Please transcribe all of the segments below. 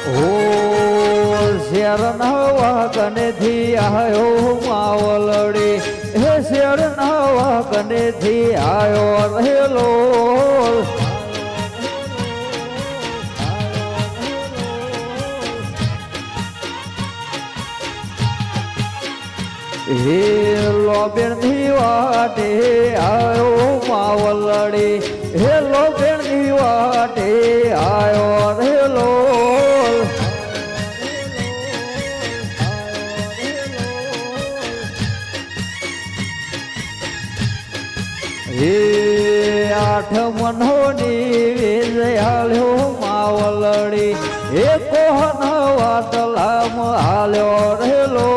ઓ શેરણ વાગનેથી આયો માવલડી હે શેરણ વાગનેથી આયો રહેલો હે લોબેણની વાટે આયો માવલડી હે લોબેણની વાટે આયો રહેલો હે આઠમનોની વેજયાલ્યો માવલડી હે કોહન વાતલામ હાલ્યો રહેલો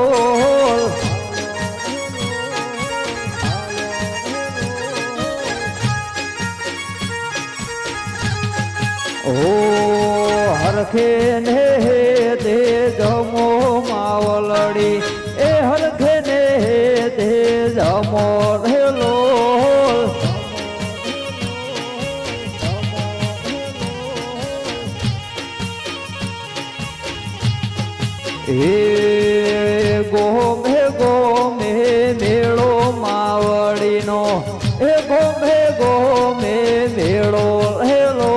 ઓ હરખે ને દે જમો માવલડી એ હરખે ને દે જમો રહેલો એ ગોમે ગોમે મેળો માવડીનો એ ગોમે ગોમે મેળો રહેલો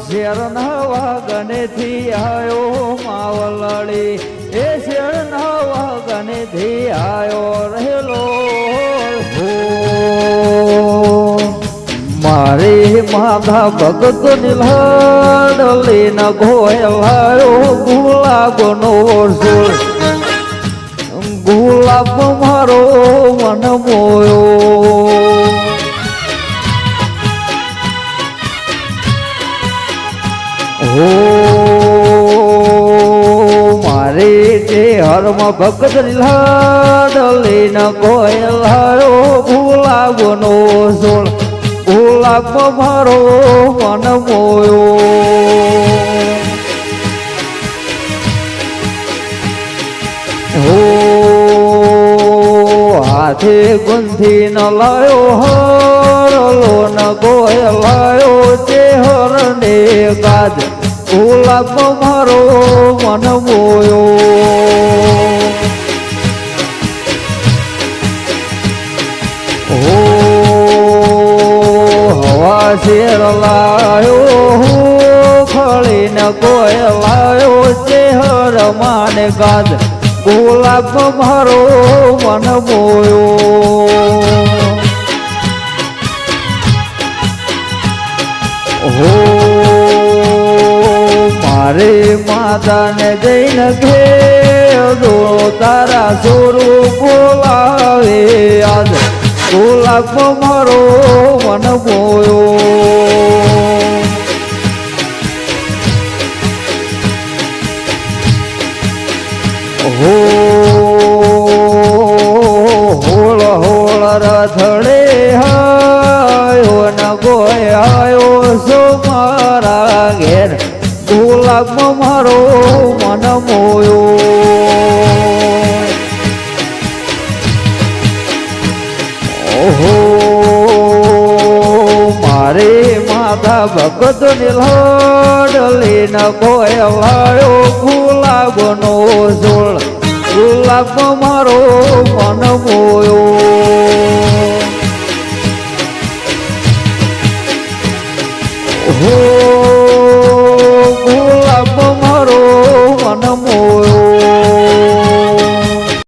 શેરણ વાગનેથી આયો માવલડી એ શેરણ વાગનેથી આયો રહેલો મારી માધા ભગત નીલાડલી ન ગોયલાયો ગુલાબનો સુર ગુલાબ મારો મન મોયો હો મારી જે હરમાં ભગત નીલાડલી ન ગોયલાયો ગુલાબનો સુર ગુલાબ મારો મન મોયો હો હાથે ગુંથી ન લાયો હરલો ન ગોયલાયો તે હરને ગાજ ગુલાબ મારો મન મોયો હો શેર લાયો ખળી ન ગોયલાયો ચેહર માને ગાજ ગુલાબ મારો મન મોયો હો મારે માતાને જઈને ઘેરો તારા સોરું બોલાવે આજ ગુલાબ મારો મન મોયો હો હોળ હોળ રથડે હાયો ન ગોયાયો સો મારા ઘેર ગુલાબ મારો મન મોયો ઓહો મારે માધા ભગત નીલાડલી ન ગોયલાયો ગુલાબનો સોળ ગુલાબ મારો મન મોયો હો